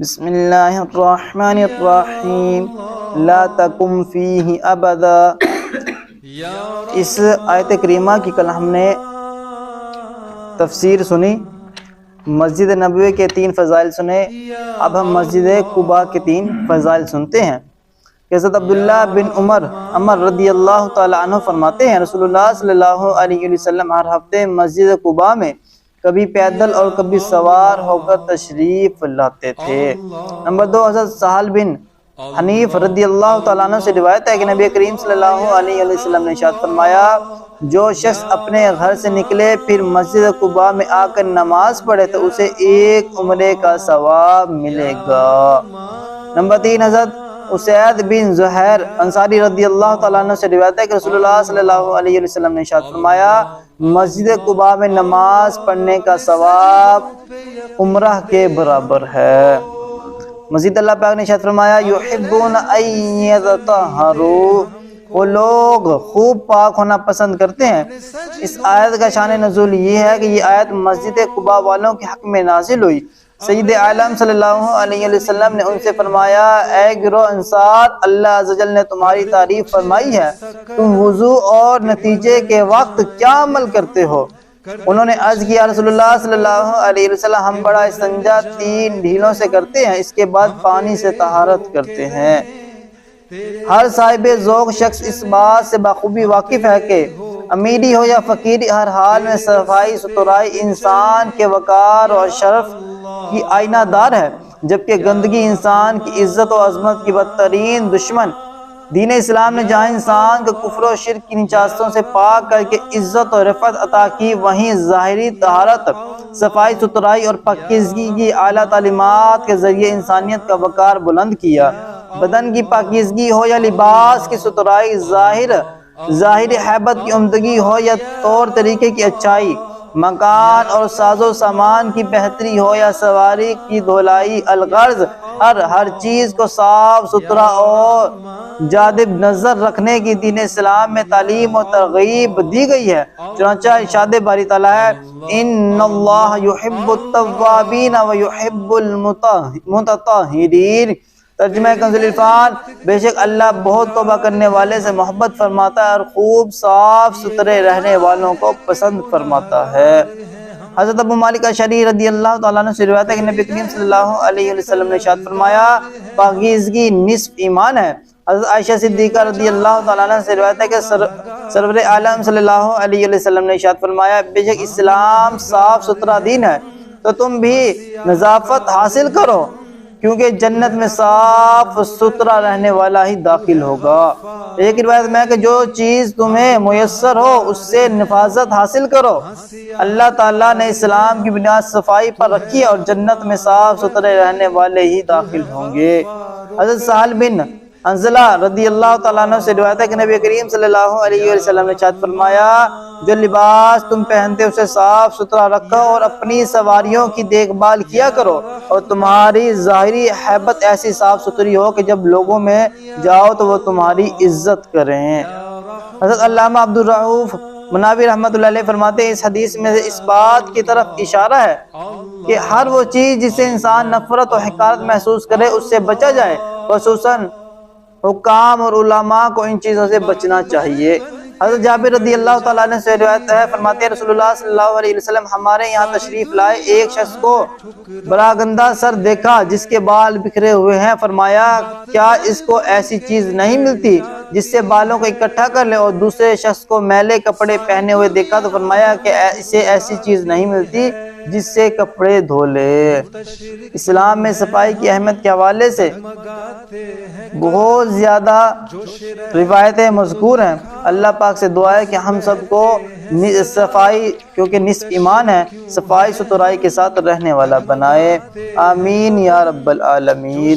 بسم اللہ الرحمن الرحیم لا تقم فیہ ابدا۔ اس آیت کریمہ کی کل ہم نے تفسیر سنی، مسجد نبوی کے 3 فضائل سنے۔ اب ہم مسجد قباء کے 3 فضائل سنتے ہیں۔ حضرت عبداللہ بن عمر رضی اللہ تعالی عنہ فرماتے ہیں، رسول اللہ صلی اللہ علیہ وسلم ہر ہفتے مسجد قباء میں کبھی پیدل اور کبھی سوار ہو کر تشریف لاتے تھے۔ نمبر 2، حضرت سہل بن حنیف رضی اللہ تعالیٰ عنہ سے روایت ہے کہ نبی کریم صلی اللہ علیہ وسلم نے ارشاد فرمایا، جو شخص اپنے گھر سے نکلے پھر مسجد قباء میں آ کر نماز پڑھے تو اسے 1 عمرے کا ثواب ملے گا۔ نمبر 3، حضرت اسید بن زہیر انصاری رضی اللہ تعالیٰ عنہ سے روایت ہے کہ رسول اللہ صلی اللہ علیہ وسلم نے ارشاد فرمایا، مسجد قباء میں نماز پڑھنے کا ثواب عمرہ کے برابر ہے۔ مزید اللہ پاک نے ارشاد فرمایا، یحبون ان یتطہروا، وہ لوگ خوب پاک ہونا پسند کرتے ہیں۔ اس آیت کا شان نزول یہ ہے کہ یہ آیت مسجد قباء والوں کے حق میں نازل ہوئی۔ سید عالم صلی اللہ علیہ وسلم نے ان سے فرمایا، اے گروہ انصار، اللہ عز و جل نے تمہاری تعریف فرمائی ہے، تم وضو اور نتیجے کے وقت کیا عمل کرتے ہو؟ انہوں نے عرض کیا، رسول اللہ صلی اللہ علیہ وسلم، ہم بڑا استنجا 3 ڈھیلوں سے کرتے ہیں، اس کے بعد پانی سے طہارت کرتے ہیں۔ ہر صاحب ذوق شخص اس بات سے بخوبی واقف ہے کہ امیری ہو یا فقیری، ہر حال میں صفائی ستھرائی انسان کے وقار اور شرف کی آئینہ دار ہے، جبکہ گندگی انسان کی عزت و عظمت کی بدترین دشمن۔ دین اسلام نے جہاں انسان کو کفر و شرک کی نجاستوں سے پاک کر کے عزت و رفعت عطا کی، وہیں ظاہری طہارت، صفائی ستھرائی اور پاکیزگی کی اعلیٰ تعلیمات کے ذریعے انسانیت کا وقار بلند کیا۔ بدن کی پاکیزگی ہو یا لباس کی ستھرائی، ظاہری حیبت کی عمدگی ہو یا طور طریقے کی اچھائی، مکان اور ساز و سامان کی بہتری ہو یا سواری کی دھلائی، الغرض ہر چیز کو صاف ستھرا اور جاذب نظر رکھنے کی دین اسلام میں تعلیم و ترغیب دی گئی ہے۔ چنانچہ ارشاد باری تعالیٰ ہے، ان اللہ یحب التوابین و یحب المتطہرین۔ ترجمہ کنز العرفان، بے شک اللہ بہت توبہ کرنے والے سے محبت فرماتا ہے اور خوب صاف ستھرے رہنے والوں کو پسند فرماتا ہے۔ حضرت ابو مالک اشعری رضی اللہ تعالیٰ عنہ سے روایت ہے کہ نبی کریم صلی اللہ علیہ وسلم نے ارشاد فرمایا، پاکیزگی نصف ایمان ہے۔ حضرت عائشہ صدیقہ رضی اللہ تعالیٰ عنہ سے روایت ہے کہ سرور عالم صلی اللہ علیہ وسلم نے ارشاد فرمایا، بے شک اسلام صاف ستھرا دین ہے، تو تم بھی نظافت حاصل کرو، کیونکہ جنت میں صاف ستھرا رہنے والا ہی داخل ہوگا۔ ایک روایت میں کہ جو چیز تمہیں میسر ہو اس سے نفاذت حاصل کرو۔ اللہ تعالیٰ نے اسلام کی بنیاد صفائی پر رکھی ہے اور جنت میں صاف ستھرے رہنے والے ہی داخل ہوں گے۔ حضرت سہل بن حنظلہ رضی اللہ تعالیٰ عنہ سے روایت ہے کہ نبی کریم صلی اللہ علیہ وسلم نے ارشاد فرمایا، جو لباس تم پہنتے اسے صاف ستھرا رکھو اور اپنی سواریوں کی دیکھ بھال کیا کرو، اور تمہاری ظاہری حیبت ایسی صاف ستھری ہو کہ جب لوگوں میں جاؤ تو وہ تمہاری عزت کریں۔ حضرت علامہ عبدالرؤف مناوی رحمۃ اللہ علیہ فرماتے ہیں، اس حدیث میں اس بات کی طرف اشارہ ہے کہ ہر وہ چیز جسے انسان نفرت و حقارت محسوس کرے اس سے بچا جائے، خصوصاً حکام اور علماء کو ان چیزوں سے بچنا چاہیے۔ حضرت جابر رضی اللہ تعالیٰ عنہ سے روایت ہے، فرماتے ہیں رسول اللہ صلی اللہ علیہ وسلم ہمارے یہاں تشریف لائے، ایک شخص کو براگندہ سر دیکھا جس کے بال بکھرے ہوئے ہیں، فرمایا کیا اس کو ایسی چیز نہیں ملتی جس سے بالوں کو اکٹھا کر لے؟ اور دوسرے شخص کو میلے کپڑے پہنے ہوئے دیکھا تو فرمایا کہ اسے ایسی چیز نہیں ملتی جس سے کپڑے دھو لے۔ اسلام میں صفائی کی اہمیت کے حوالے سے بہت زیادہ روایتیں مذکور ہیں۔ اللہ پاک سے دعا ہے کہ ہم سب کو صفائی، کیونکہ نصف ایمان ہے، صفائی ستھرائی کے ساتھ رہنے والا بنائے۔ آمین یا رب العالمین۔